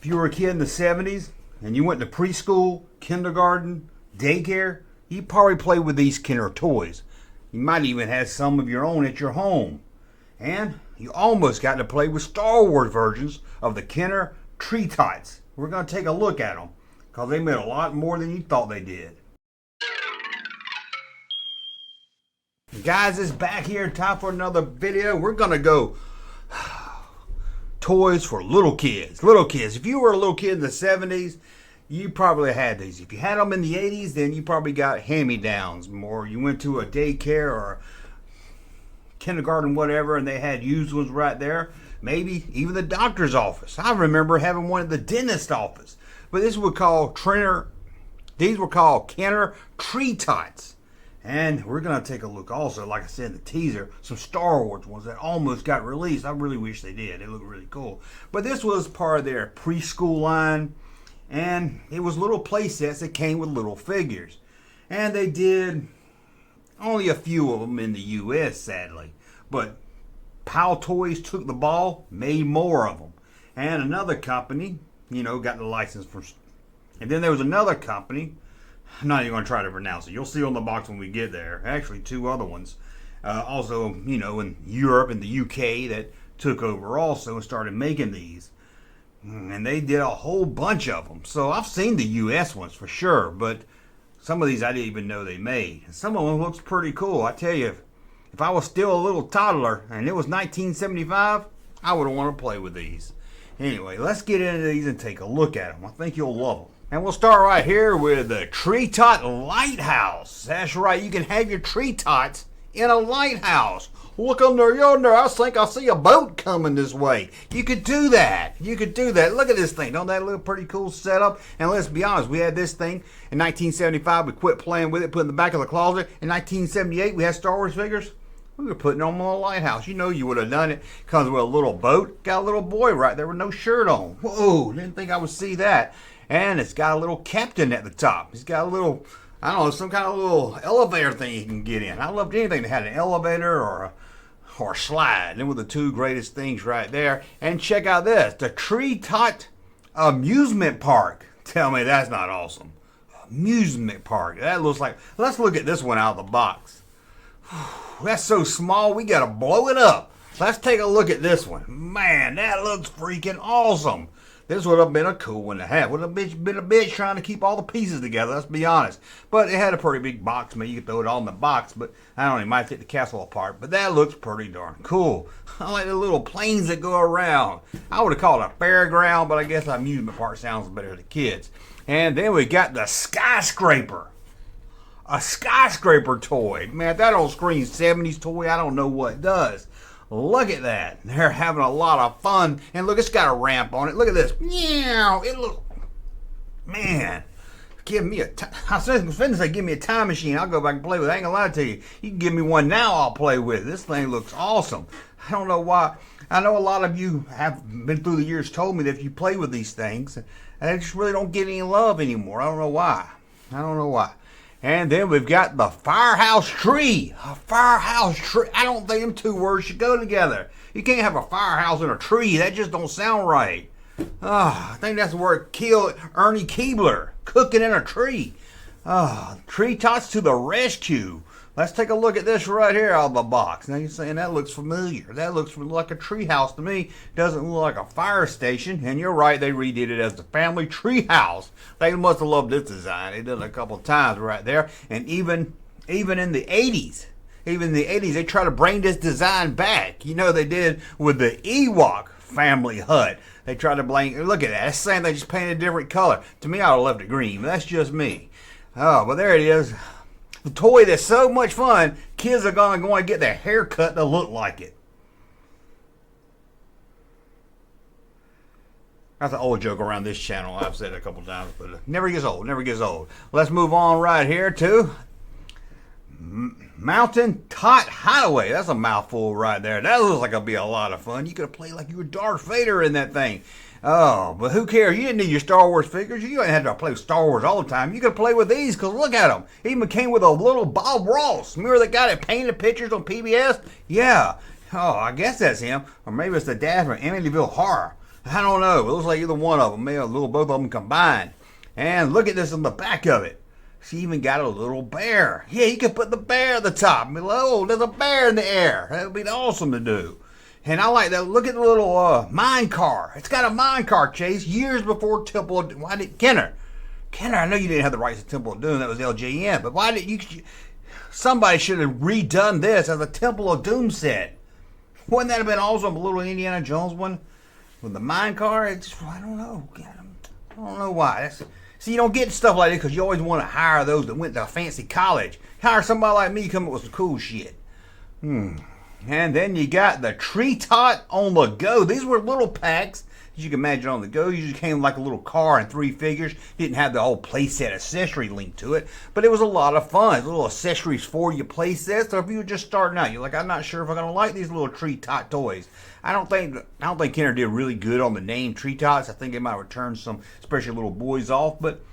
If you were a kid in the 70s and you went to preschool, kindergarten, daycare, you probably played with these Kenner toys. You might even have some of your own at your home. And you almost got to play with Star Wars versions of the Kenner Tree Tots. We're going to take a look at them because they made a lot more than you thought they did. Guys, it's back here. Time for another video. We're going to go toys for little kids. Little kids. If you were a little kid in the 70s, you probably had these. If you had them in the 80s, then you probably got hand-me-downs. Or you went to a daycare or kindergarten, whatever, and they had used ones right there. Maybe even the doctor's office. I remember having one at the dentist's office. But these were called Kenner Tree Tots. And we're going to take a look also, like I said in the teaser, some Star Wars ones that almost got released. I really wish they did. They look really cool. But this was part of their preschool line. And it was little play sets that came with little figures. And they did only a few of them in the U.S., sadly. But Powell Toys took the ball, made more of them. And another company, got the license for. And then there was another company. I'm not even going to try to pronounce it. You'll see on the box when we get there. Actually, two other ones. Also, in Europe and the UK that took over also and started making these. And they did a whole bunch of them. So I've seen the US ones for sure. But some of these I didn't even know they made. And some of them looks pretty cool. I tell you, if I was still a little toddler and it was 1975, I would want to play with these. Anyway, let's get into these and take a look at them. I think you'll love them. And we'll start right here with the Tree Tot Lighthouse. That's right, you can have your Tree Tots in a lighthouse. Look under yonder, I think I see a boat coming this way. You could do that. Look at this thing. Don't that look pretty cool setup? And let's be honest, we had this thing in 1975. We quit playing with it, put it in the back of the closet. In 1978, we had Star Wars figures. We were putting them on a lighthouse. You would have done it. Comes with a little boat. Got a little boy right there with no shirt on. Whoa, didn't think I would see that. And it's got a little captain at the top. He's got a little, some kind of little elevator thing you can get in. I loved anything that had an elevator or a slide. Them were the two greatest things right there. And check out this, the Tree Tot Amusement Park. Tell me that's not awesome. Amusement Park. That looks like, let's look at this one out of the box. That's so small, we got to blow it up. Let's take a look at this one. Man, that looks freaking awesome. This would have been a cool one to have. Would have been a bitch trying to keep all the pieces together, let's be honest. But it had a pretty big box. Maybe you could throw it all in the box, but I don't know, it might take the castle apart. But that looks pretty darn cool. I like the little planes that go around. I would have called it a fairground, but I guess an amusement park sounds better to kids. And then we got the skyscraper. A skyscraper toy. Man, if that don't scream 70s toy, I don't know what does. Look at that. They're having a lot of fun. And look, it's got a ramp on it. Look at this. Meow. It looks, man, give me I was going to say, give me a time machine. I'll go back and play with it. I ain't going to lie to you. You can give me one now, I'll play with it. This thing looks awesome. I don't know why. I know a lot of you have been through the years told me that if you play with these things, they just really don't get any love anymore. I don't know why. And then we've got the firehouse tree. A firehouse tree. I don't think them two words should go together. You can't have a firehouse and a tree. That just don't sound right. I think that's the word killed Ernie Keebler. Cooking in a tree. Tree Tots to the rescue. Let's take a look at this right here out of the box. Now you're saying that looks familiar. That looks like a tree house to me. Doesn't look like a fire station. And you're right, they redid it as the family tree house. They must have loved this design. They did it a couple of times right there. And even in the 80s, they try to bring this design back. They did with the Ewok family hut. They tried to look at that. It's the same, they just painted a different color. To me, I would have left it green, but that's just me. Oh, but there it is. The toy that's so much fun, kids are going to get their hair cut to look like it. That's an old joke around this channel. I've said it a couple times, but it never gets old, Let's move on right here to Mountain Tot Hideaway. That's a mouthful right there. That looks like it'll be a lot of fun. You could play like you were Darth Vader in that thing. Oh, but who cares? You didn't need your Star Wars figures. You didn't have to play with Star Wars all the time. You could play with these because look at them. It even came with a little Bob Ross. Remember the guy that painted pictures on PBS? Yeah. Oh, I guess that's him. Or maybe it's the dad from Amityville Horror. I don't know. It looks like either one of them, maybe a little both of them combined. And look at this on the back of it. She even got a little bear. Yeah, you could put the bear at the top. I mean, oh, there's a bear in the air. That would be awesome to do. And I like that. Look at the little mine car. It's got a mine car chase years before Temple of Doom. Why did Kenner, I know you didn't have the rights to Temple of Doom. That was LJN. But why did you? Somebody should have redone this as a Temple of Doom set. Wouldn't that have been awesome? A little Indiana Jones one with the mine car. I don't know. I don't know why. See, you don't get stuff like this because you always want to hire those that went to a fancy college. Hire somebody like me come up with some cool shit. And then you got the Tree Tot on the go. These were little packs, as you can imagine, on the go. Usually came like a little car in 3 figures. Didn't have the whole playset accessory linked to it, but it was a lot of fun. Little accessories for your playsets. So if you were just starting out, you're like, I'm not sure if I'm gonna like these little Tree Tot toys. I don't think Kenner did really good on the name Tree Tots. I think it might have turned some, especially little boys, off, but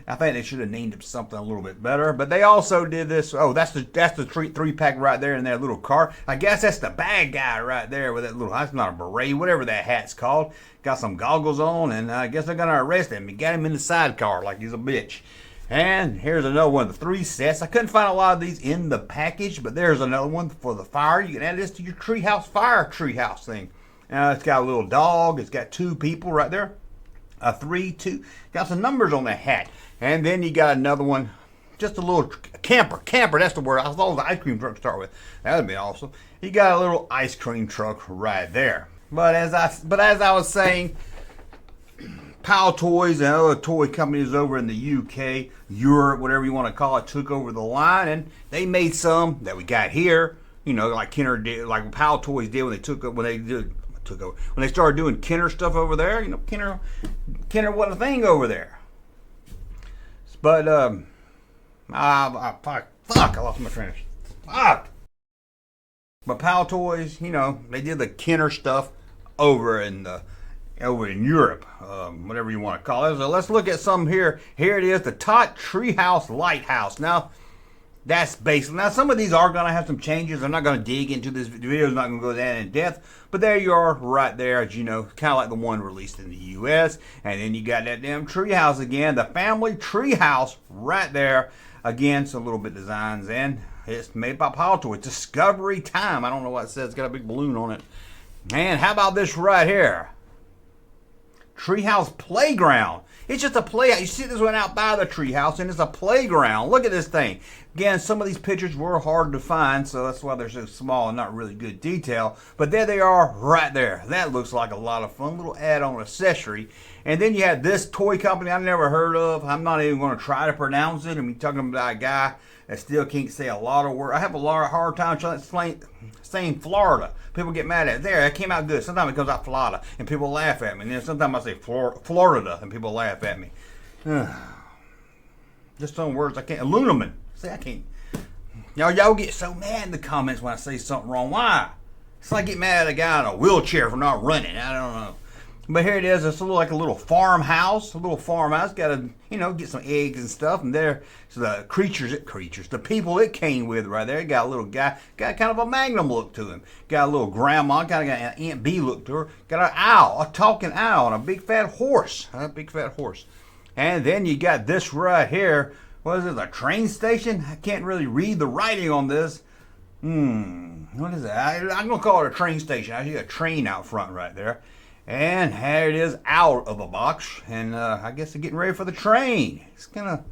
I think they should have named it something a little bit better. But they also did this. Oh, that's the 3-pack right there in that little car. I guess that's the bad guy right there with that little. That's not a beret, whatever that hat's called. Got some goggles on, and I guess they're gonna arrest him. He got him in the sidecar like he's a bitch. And here's another one of the 3 sets. I couldn't find a lot of these in the package, but there's another one for the fire. You can add this to your treehouse fire treehouse thing. It's got a little dog. It's got 2 people right there. 3, 2. Got some numbers on that hat. And then you got another one, just a little camper. Camper, that's the word. I thought it was an ice cream truck to start with. That would be awesome. You got a little ice cream truck right there. But as I was saying, Pal Toys and other toy companies over in the UK, Europe, whatever you want to call it, took over the line, and they made some that we got here. You know, like Kenner did, like Pal Toys did when they started doing Kenner stuff over there. You know, Kenner wasn't a thing over there. But fuck, I lost my train. Fuck. But Pal Toys, you know, they did the Kenner stuff over in Europe, whatever you want to call it. So let's look at some here. Here it is, the Tot Treehouse Lighthouse. Now, that's basic. Now, some of these are going to have some changes. I'm not going to dig into this. The video is not going to go that in depth. But there you are right there, as you know, kind of like the one released in the U.S. And then you got that damn treehouse again, the family treehouse right there. Again, some little bit designs. And it's made by Pal Toys. Discovery Time. I don't know what it says. It's got a big balloon on it. And how about this right here? Treehouse Playground. It's just a playhouse. You see this one out by the treehouse, and it's a playground. Look at this thing. Again, some of these pictures were hard to find, so that's why they're so small and not really good detail. But there they are right there. That looks like a lot of fun. Little add-on accessory. And then you have this toy company I never heard of. I'm not even going to try to pronounce it. I mean, talking about a guy that still can't say a lot of words. I have a lot of hard time trying to saying Florida. People get mad at it. There, it came out good. Sometimes it comes out Florida, and people laugh at me. And then sometimes I say Florida, and people laugh at me. Just some words I can't. Aluminum. See, I can't. Y'all get so mad in the comments when I say something wrong. Why? It's like get mad at a guy in a wheelchair for not running. I don't know. But here it is. It's like a little farmhouse. A little farmhouse. Got to, get some eggs and stuff. And there, so the the people it came with right there. Got a little guy. Got kind of a Magnum look to him. Got a little grandma. Kind of got an Aunt B look to her. Got an owl, a talking owl, and a big fat horse. And then you got this right here. What is it? A train station? I can't really read the writing on this. What is that? I'm going to call it a train station. I see a train out front right there. And here it is out of the box. And I guess they're getting ready for the train. It's kind of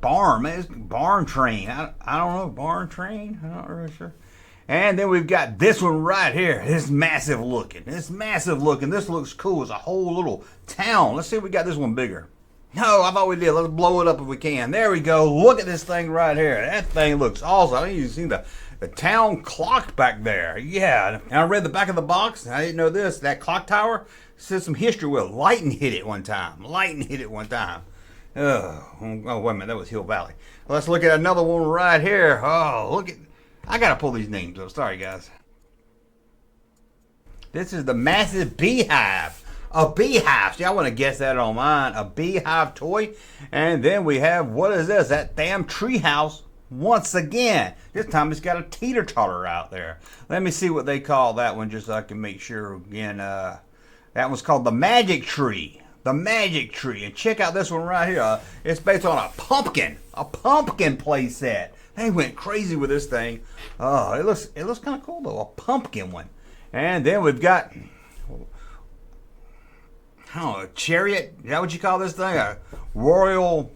barn, man. It's barn train. I don't know. Barn train? I'm not really sure. And then we've got this one right here. It's massive looking. This looks cool. It's a whole little town. Let's see if we got this one bigger. No, I thought we did. Let's blow it up if we can. There we go. Look at this thing right here. That thing looks awesome. I think you can see the town clock back there. Yeah. And I read the back of the box. I didn't know this. That clock tower says some history with lightning hit it one time. Oh, wait a minute. That was Hill Valley. Let's look at another one right here. Oh, look at. I got to pull these names up. Sorry, guys. This is the massive beehive. A beehive. See, I want to guess that on mine. A beehive toy. And then we have, what is this? That damn treehouse once again. This time it's got a teeter-totter out there. Let me see what they call that one just so I can make sure again. That one's called the Magic Tree. The Magic Tree. And check out this one right here. It's based on a pumpkin play set. They went crazy with this thing. Oh, it looks kind of cool though. A pumpkin one. And then we've got, I don't know, a chariot. Is that what you call this thing? A royal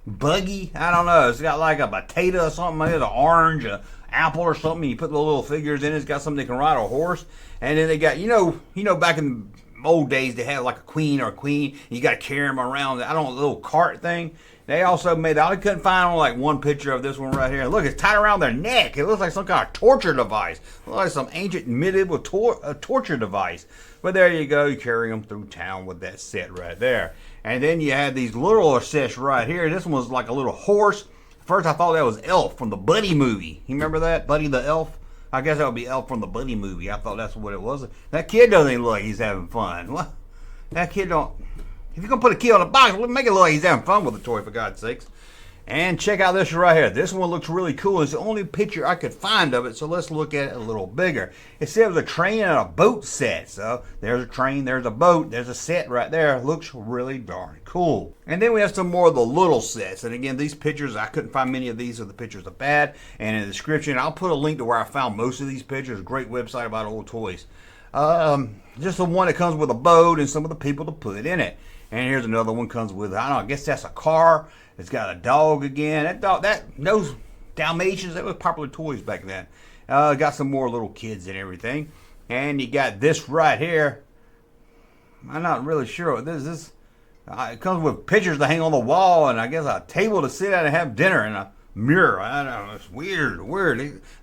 buggy? I don't know. It's got like a potato or something. Maybe an orange, an apple or something. You put the little figures in it. It's got something that can ride a horse. And then they got, you know, back in the old days they had like a queen or a queen. And you got to carry them around. I don't know, a little cart thing. They also made, I couldn't find like one picture of this one right here. Look, it's tied around their neck. It looks like some kind of torture device. It looks like some ancient medieval torture device. But there you go. You carry them through town with that set right there. And then you had these little sets right here. This one was like a little horse. First I thought that was Elf from the Buddy movie. You remember that? Buddy the Elf? I guess that would be Elf from the Buddy movie. I thought that's what it was. That kid doesn't even look like he's having fun. What? That kid don't... If you're going to put a kid on a box, make it look like he's having fun with the toy, for God's sakes. And check out this right here. This one looks really cool. It's the only picture I could find of it, so let's look at it a little bigger. It said it was a train and a boat set. So there's a train, there's a boat, there's a set right there. Looks really darn cool. And then we have some more of the little sets. And again, these pictures, I couldn't find many of these, so the pictures are bad. And in the description, I'll put a link to where I found most of these pictures. Great website about old toys. Just the one that comes with a boat and some of the people to put in it. And here's another one comes with, I don't know, I guess that's a car. It's got a dog again. Those Dalmatians, that was popular toys back then. Got some more little kids and everything. And you got this right here. I'm not really sure what this is. It comes with pictures to hang on the wall and I guess a table to sit at and have dinner and a mirror. I don't know, it's weird.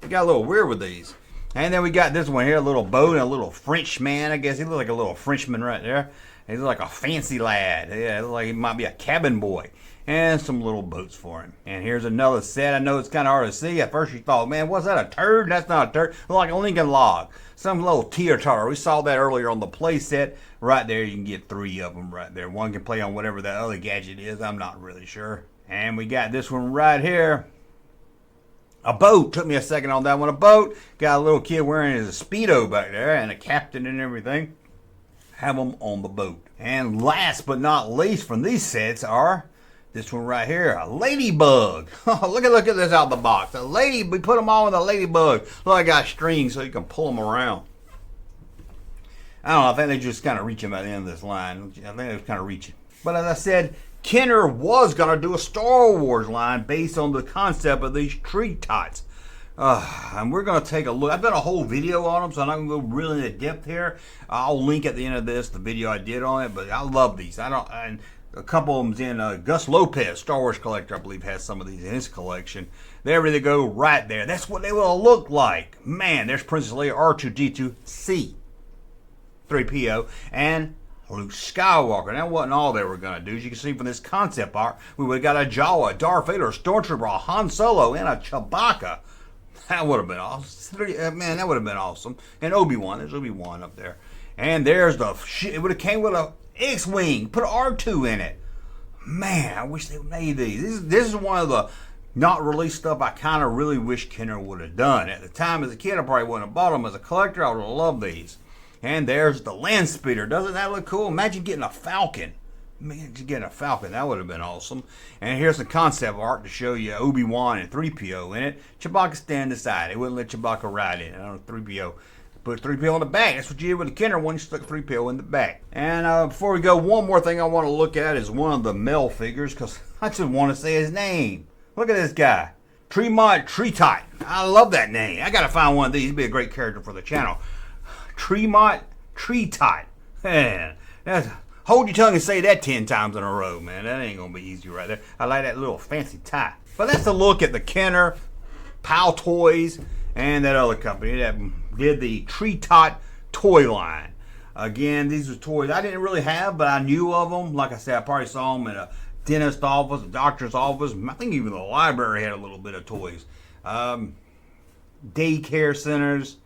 They got a little weird with these. And then we got this one here, a little boat and a little French man. I guess he looks like a little Frenchman right there. He looks like a fancy lad. Yeah, it looks like he might be a cabin boy. And some little boats for him. And here's another set. I know it's kind of hard to see. At first you thought, man, what's that, a turd? That's not a turd. It's like a Lincoln log. Some little teeter-totter. We saw that earlier on the play set. Right there, you can get 3 of them right there. One can play on whatever that other gadget is. I'm not really sure. And we got this one right here. A boat. Took me a second on that one. A boat. Got a little kid wearing his Speedo back there and a captain and everything. Have them on the boat. And last but not least from these sets are this one right here, a ladybug. look at this out of the box. We put them all in a ladybug. Look, I got strings so you can pull them around. I don't know, I think they just kind of reaching by the end of this line. I think they was kind of reaching. But as I said, Kenner was going to do a Star Wars line based on the concept of these Tree Tots. And we're going to take a look. I've done a whole video on them, so I'm not going to go really into depth here. I'll link at the end of this the video I did on it, but I love these. And a couple of them's in Gus Lopez, Star Wars collector, I believe, has some of these in his collection. They're ready to go right there. That's what they will look like. Man, there's Princess Leia, R2-D2, C-3PO, and Luke Skywalker. That wasn't all they were going to do. As you can see from this concept art, we would have got a Jawa, Darth Vader, a Stormtrooper, a Han Solo, and a Chewbacca. That would have been awesome. Man, that would have been awesome. And Obi-Wan. There's Obi-Wan up there. And there's the shit. It would have came with a X-Wing. Put an R2 in it. Man, I wish they made these. This is one of the not released stuff I kind of really wish Kenner would have done. At the time as a kid, I probably wouldn't have bought them. As a collector, I would have loved these. And there's the land speeder. Doesn't that look cool? Imagine getting a Falcon. Man, just getting a Falcon, that would have been awesome. And here's some concept art to show you Obi-Wan and 3PO in it. Chewbacca stand aside. They wouldn't let Chewbacca ride in it. I don't know, 3PO. Put 3PO in the back. That's what you did with the Kenner one. You stuck 3PO in the back. And before we go, one more thing I want to look at is one of the male figures, because I just want to say his name. Look at this guy. Tree Tot. I love that name. I got to find one of these. He'd be a great character for the channel. Tree Tot. Man, hold your tongue and say that 10 times in a row, man. That ain't going to be easy right there. I like that little fancy tie. But that's a look at the Kenner, Pal Toys, and that other company that did the Tree Tot toy line. Again, these were toys I didn't really have, but I knew of them. Like I said, I probably saw them in a dentist office, a doctor's office. I think even the library had a little bit of toys. Daycare centers.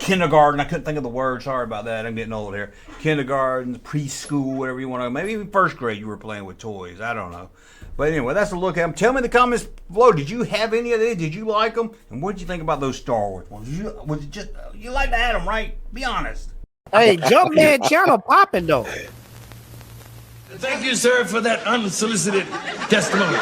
kindergarten. I couldn't think of the word. Sorry about that. I'm getting old here. Kindergarten, preschool, whatever you want to. Maybe even first grade you were playing with toys. I don't know. But anyway, that's a look at them. Tell me in the comments below. Did you have any of these? Did you like them? And what did you think about those Star Wars ones? Was it just you like to have them, right? Be honest. Hey, Junkman channel popping though. Thank you, sir, for that unsolicited testimony.